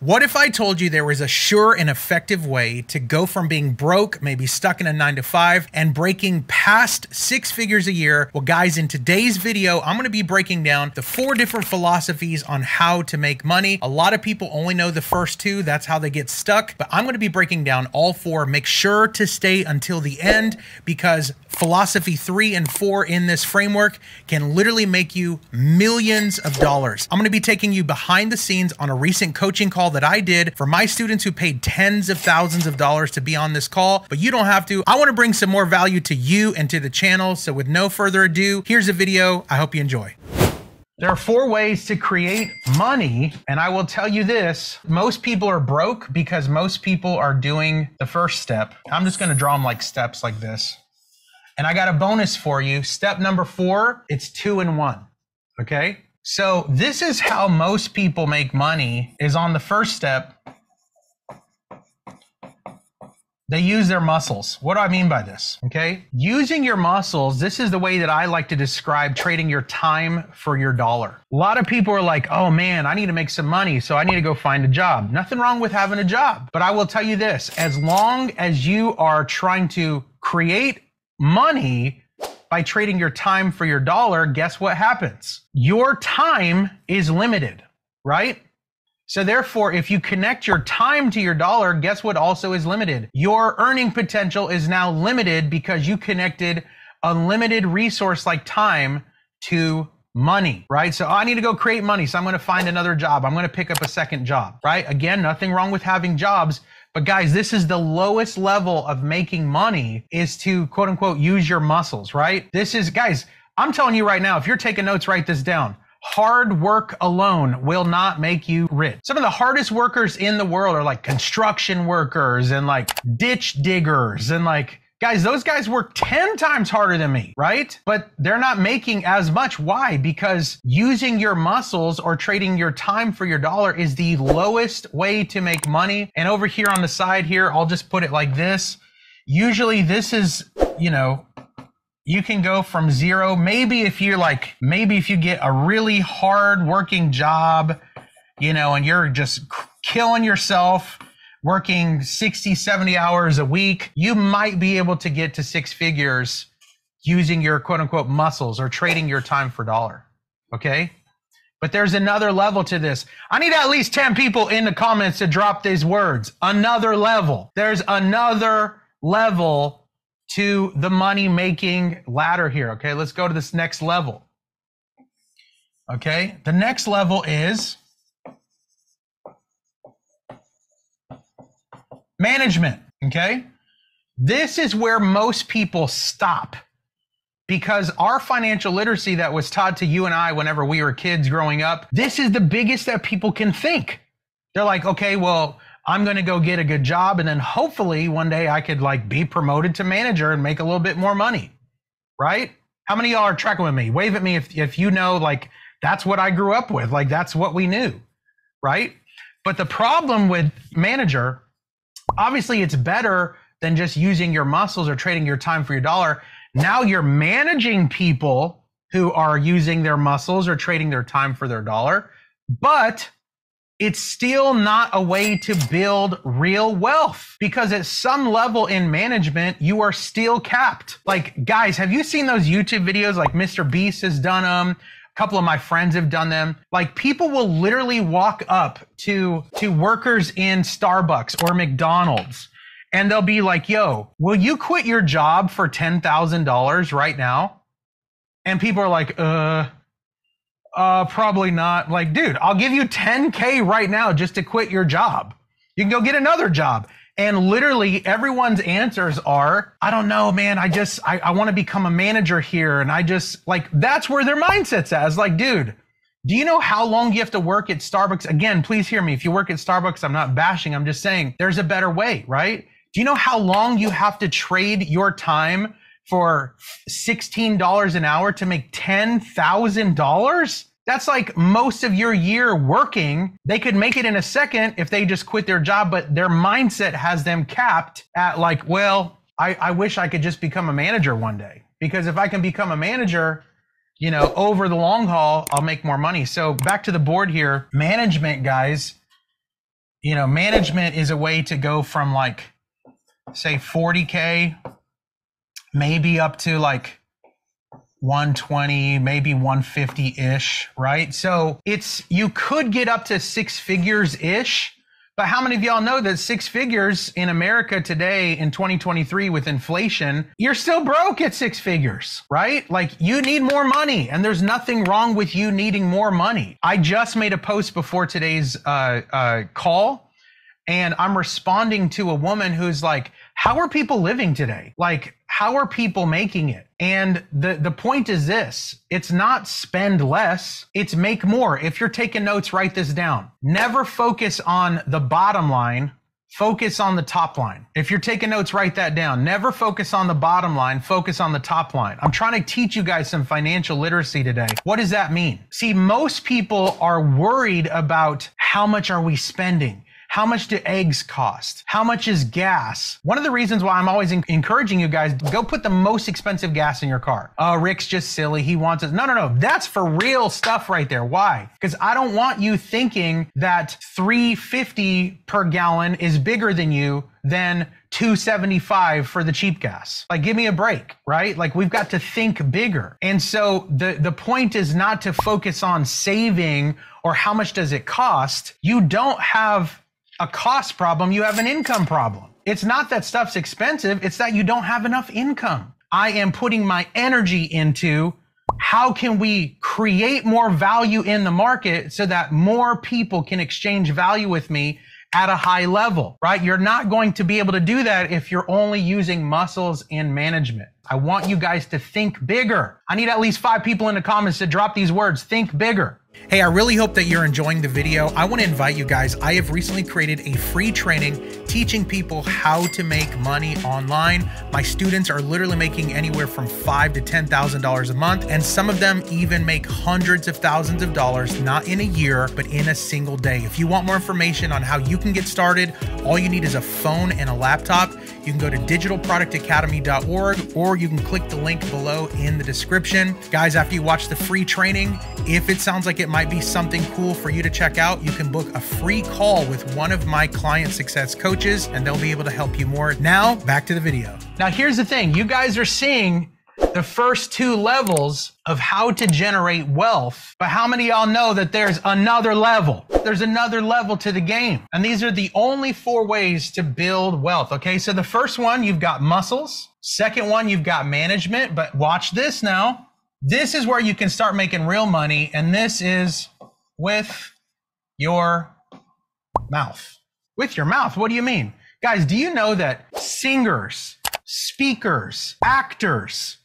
What if I told you there was a sure and effective way to go from being broke, maybe stuck in a 9-to-5, and breaking past 6 figures a year? Well, guys, in today's video, I'm going to be breaking down the 4 different philosophies on how to make money. A lot of people only know the first 2. That's how they get stuck. But I'm going to be breaking down all 4. Make sure to stay until the end because philosophy 3 and 4 in this framework can literally make you millions of dollars. I'm going to be taking you behind the scenes on a recent coaching call that I did for my students who paid tens of thousands of dollars to be on this call, but you don't have to. I want to bring some more value to you and to the channel. So with no further ado, here's a video. I hope you enjoy. There are 4 ways to create money, and I will tell you this, most people are broke because most people are doing the first step. I'm just going to draw them like steps like this. And I got a bonus for you. Step number 4, it's 2 in 1. Okay? So this is how most people make money, is on the first step, they use their muscles. What do I mean by this? Okay? Using your muscles, this is the way that I like to describe trading your time for your dollar. A lot of people are like, oh man, I need to make some money, so I need to go find a job. Nothing wrong with having a job. But I will tell you this, as long as you are trying to create money by trading your time for your dollar, guess what happens? Your time is limited, right? So therefore, if you connect your time to your dollar, guess what also is limited? Your earning potential is now limited because you connected a limited resource like time to money, right? So I need to go create money. So I'm going to find another job. I'm going to pick up a second job, right? Again, nothing wrong with having jobs. But guys, this is the lowest level of making money, is to quote unquote use your muscles, right? This is, guys, I'm telling you right now, if you're taking notes, write this down. Hard work alone will not make you rich. Some of the hardest workers in the world are like construction workers and like ditch diggers and like, guys, those guys work 10 times harder than me, right? But they're not making as much. Why? Because using your muscles or trading your time for your dollar is the lowest way to make money. And over here on the side here, I'll just put it like this. Usually this is, you know, you can go from 0. Maybe if you get a really hard working job, you know, and you're just killing yourself, working 60, 70 hours a week, you might be able to get to 6 figures using your quote unquote muscles or trading your time for dollar. Okay? But there's another level to this. I need at least 10 people in the comments to drop these words. Another level. There's another level to the money making ladder here. Okay? Let's go to this next level. Okay? The next level is management, okay? This is where most people stop because our financial literacy that was taught to you and I whenever we were kids growing up, this is the biggest that people can think. They're like, okay, well, I'm going to go get a good job and then hopefully one day I could like be promoted to manager and make a little bit more money, right? How many of y'all are tracking with me? Wave at me if you know, like, that's what I grew up with. Like, that's what we knew, right? But the problem with manager, obviously, it's better than just using your muscles or trading your time for your dollar. Now you're managing people who are using their muscles or trading their time for their dollar, but it's still not a way to build real wealth because at some level in management, you are still capped. Like, guys, have you seen those YouTube videos? Like Mr. Beast has done them. A couple of my friends have done them. Like, people will literally walk up to workers in Starbucks or McDonald's and they'll be like, yo, will you quit your job for $10,000 right now? And people are like, probably not. Like, dude, I'll give you 10K right now just to quit your job. You can go get another job. And literally everyone's answers are, I don't know, man. I want to become a manager here. And I just like, that's where their mindset's at. It's like, dude, do you know how long you have to work at Starbucks? Again, please hear me. If you work at Starbucks, I'm not bashing. I'm just saying there's a better way, right? Do you know how long you have to trade your time for $16 an hour to make $10,000? That's like most of your year working. They could make it in a second if they just quit their job, but their mindset has them capped at like, well, I wish I could just become a manager one day. Because if I can become a manager, you know, over the long haul, I'll make more money. So back to the board here, management, guys, You know, management is a way to go from like, say 40K, maybe up to like 120, maybe 150-ish, right? So you could get up to 6 figures-ish, but how many of y'all know that 6 figures in America today in 2023 with inflation, you're still broke at 6 figures, right? Like you need more money and there's nothing wrong with you needing more money. I just made a post before today's call and I'm responding to a woman who's like, how are people living today? Like, how are people making it? And the point is this, it's not spend less, it's make more. If you're taking notes, write this down. Never focus on the bottom line, focus on the top line. If you're taking notes, write that down. Never focus on the bottom line, focus on the top line. I'm trying to teach you guys some financial literacy today. What does that mean? See, most people are worried about how much are we spending? How much do eggs cost? How much is gas? One of the reasons why I'm always encouraging you guys, go put the most expensive gas in your car. Oh, Rick's just silly. He wants it. No. That's for real stuff right there. Why? Because I don't want you thinking that $3.50 per gallon is bigger than you than $2.75 for the cheap gas. Like, give me a break, right? Like, we've got to think bigger. And so the point is not to focus on saving or how much does it cost. You don't have a cost problem, you have an income problem. It's not that stuff's expensive, it's that you don't have enough income. I am putting my energy into how can we create more value in the market so that more people can exchange value with me at a high level, right? You're not going to be able to do that if you're only using muscles in management. I want you guys to think bigger. I need at least 5 people in the comments to drop these words, think bigger. Hey, I really hope that you're enjoying the video. I want to invite you guys. I have recently created a free training teaching people how to make money online. My students are literally making anywhere from $5,000 to $10,000 a month, and some of them even make hundreds of thousands of dollars, not in a year, but in a single day. If you want more information on how you can get started, all you need is a phone and a laptop. You can go to digitalproductacademy.org or you can click the link below in the description. Guys, after you watch the free training, if it sounds like it might be something cool for you to check out, you can book a free call with one of my client success coaches and they'll be able to help you more. Now, back to the video. Now, here's the thing. You guys are seeing the first 2 levels of how to generate wealth, but how many of y'all know that there's another level? There's another level to the game. And these are the only 4 ways to build wealth. Okay, so the first one, you've got muscles. Second one, you've got management, but watch this now. This is where you can start making real money, and this is with your mouth. With your mouth, what do you mean? Guys, do you know that singers, speakers, actors,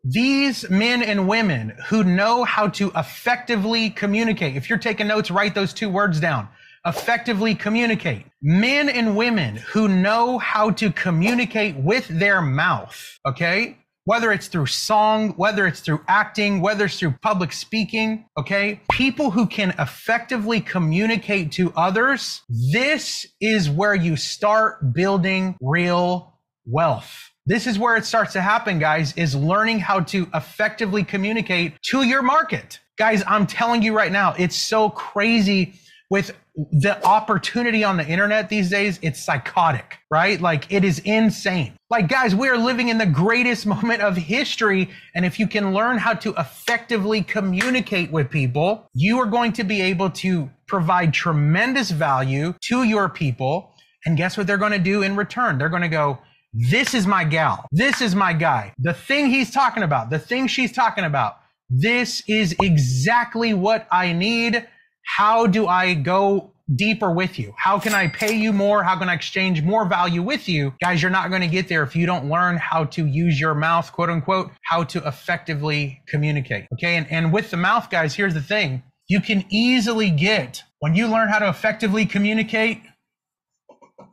these men and women who know how to effectively communicate, if you're taking notes, write those 2 words down, effectively communicate. Men and women who know how to communicate with their mouth, okay? Whether it's through song, whether it's through acting, whether it's through public speaking, okay? People who can effectively communicate to others, this is where you start building real wealth. This is where it starts to happen, guys, is learning how to effectively communicate to your market. Guys, I'm telling you right now, it's so crazy with the opportunity on the internet these days. It's psychotic, right? Like, it is insane. Like, guys, we are living in the greatest moment of history. And if you can learn how to effectively communicate with people, you are going to be able to provide tremendous value to your people. And guess what they're going to do in return? They're going to go, this is my gal. This is my guy. The thing he's talking about, the thing she's talking about, this is exactly what I need. How do I go deeper with you? How can I pay you more? How can I exchange more value with you? Guys, you're not going to get there if you don't learn how to use your mouth, quote unquote, how to effectively communicate. Okay. And with the mouth, guys, here's the thing. You can easily get, when you learn how to effectively communicate,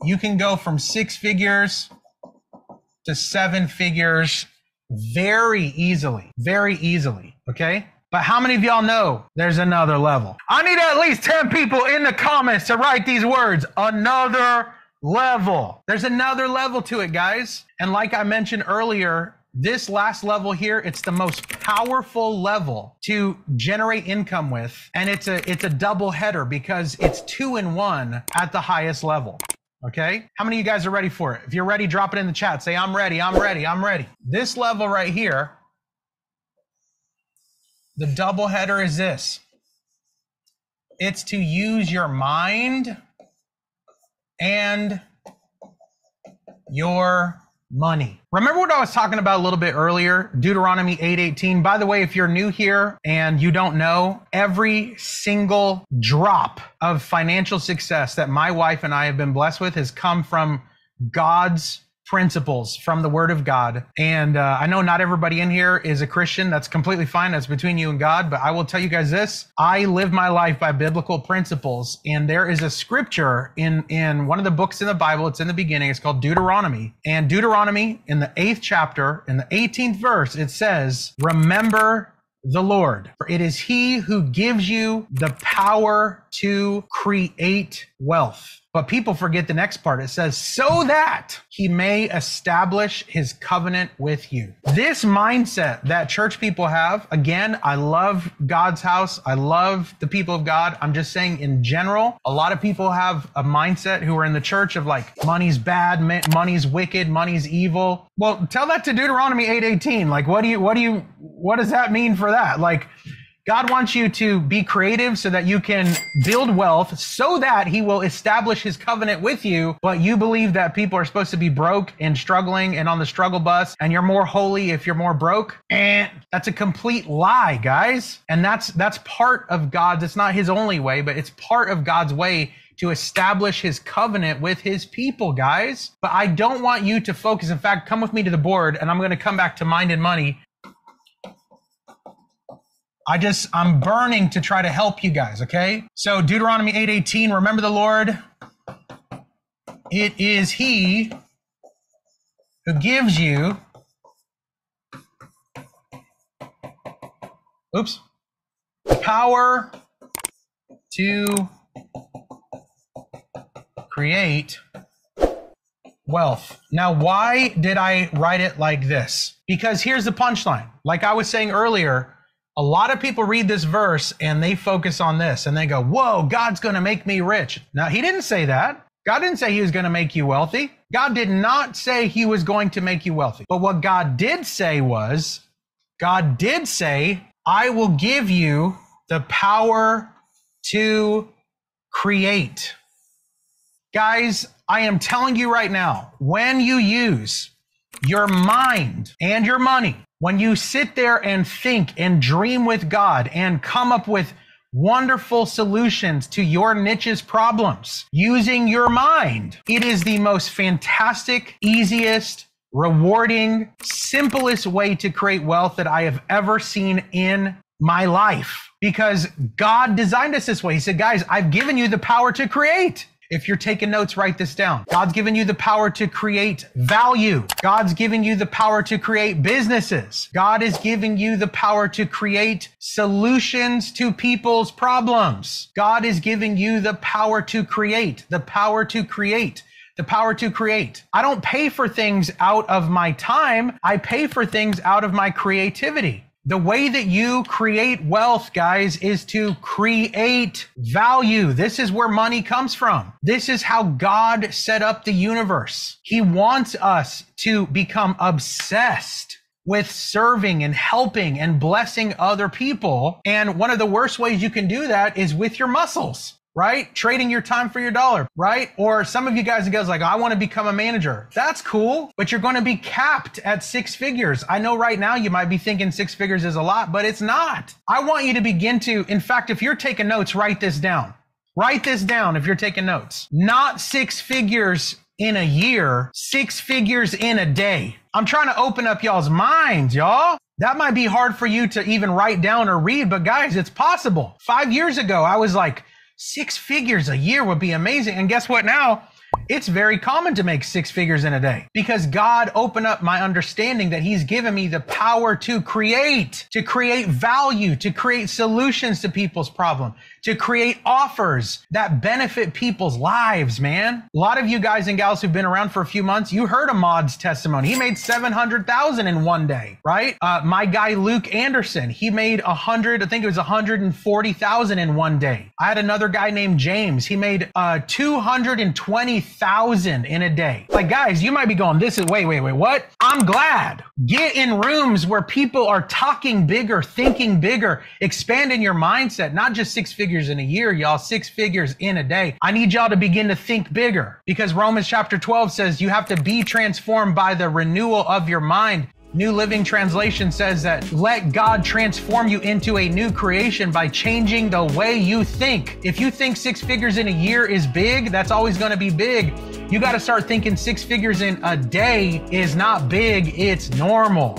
you can go from 6 figures to 7 figures very easily, okay? But how many of y'all know there's another level? I need at least 10 people in the comments to write these words, another level. There's another level to it, guys. And like I mentioned earlier, This last level here, it's the most powerful level to generate income with. And it's a double header because it's 2-in-1 at the highest level. Okay. How many of you guys are ready for it? If you're ready, drop it in the chat. Say, I'm ready. I'm ready. I'm ready. This level right here, the double header is this. It's to use your mind and your money. Remember what I was talking about a little bit earlier? Deuteronomy 8:18. By the way, if you're new here and you don't know, every single drop of financial success that my wife and I have been blessed with has come from God's principles, from the Word of God. And I know not everybody in here is a Christian. That's completely fine. That's between you and God. But I will tell you guys this. I live my life by biblical principles. And there is a scripture in one of the books in the Bible. It's in the beginning. It's called Deuteronomy. And Deuteronomy, in the 8th chapter, in the 18th verse, it says, remember the Lord, for it is He who gives you the power to create wealth. But people forget the next part. It says, so that He may establish His covenant with you. This mindset that church people have, again, I love God's house. I love the people of God. I'm just saying in general, a lot of people have a mindset who are in the church of like, money's bad, money's wicked, money's evil. Well, tell that to Deuteronomy 8:18. Like, what does that mean for that? Like, God wants you to be creative so that you can build wealth so that He will establish His covenant with you. But you believe that people are supposed to be broke and struggling and on the struggle bus, and you're more holy if you're more broke. And that's a complete lie, guys. And that's part of God's, it's not His only way, but it's part of God's way to establish His covenant with His people, guys. But I don't want you to focus. In fact, come with me to the board, and I'm going to come back to mind and money. I'm burning to try to help you guys, okay? So Deuteronomy 8:18, remember the Lord. It is He who gives you, power to create wealth. Now, why did I write it like this? Because here's the punchline. Like I was saying earlier, a lot of people read this verse and they focus on this and they go, whoa, God's going to make me rich. Now, He didn't say that. God didn't say He was going to make you wealthy. God did not say He was going to make you wealthy. But what God did say was, God did say, I will give you the power to create. Guys, I am telling you right now, when you use your mind and your money, when you sit there and think and dream with God and come up with wonderful solutions to your niche's problems using your mind, it is the most fantastic, easiest, rewarding, simplest way to create wealth that I have ever seen in my life. Because God designed us this way. He said, guys, I've given you the power to create. If you're taking notes, write this down. God's given you the power to create value. God's giving you the power to create businesses. God is giving you the power to create solutions to people's problems. God is giving you the power to create, the power to create, the power to create. I don't pay for things out of my time. I pay for things out of my creativity. The way that you create wealth, guys, is to create value. This is where money comes from. This is how God set up the universe. He wants us to become obsessed with serving and helping and blessing other people. And one of the worst ways you can do that is with your muscles. Right? Trading your time for your dollar, right? Or some of you guys like, I want to become a manager. That's cool, but you're going to be capped at 6 figures. I know right now you might be thinking 6 figures is a lot, but it's not. I want you to begin to, in fact, if you're taking notes, write this down. Write this down if you're taking notes. Not 6 figures in a year, 6 figures in a day. I'm trying to open up y'all's minds, y'all. That might be hard for you to even write down or read, but guys, it's possible. 5 years ago, I was like, 6 figures a year would be amazing. And guess what now? It's very common to make 6 figures in a day because God opened up my understanding that He's given me the power to create value, to create solutions to people's problem, to create offers that benefit people's lives, man. A lot of you guys and gals who've been around for a few months, you heard of Maud's testimony. He made 700,000 in one day, right? My guy, Luke Anderson, he made 140,000 in one day. I had another guy named James. He made 220,000 in a day. Like, guys, you might be going, this is, wait, what? I'm glad. Get in rooms where people are talking bigger, thinking bigger, expanding your mindset, not just 6 figures in a year, y'all, 6 figures in a day. I need y'all to begin to think bigger, because Romans chapter 12 says you have to be transformed by the renewal of your mind. New Living Translation says that let God transform you into a new creation by changing the way you think. If you think 6 figures in a year is big, that's always going to be big. You got to start thinking 6 figures in a day is not big, it's normal.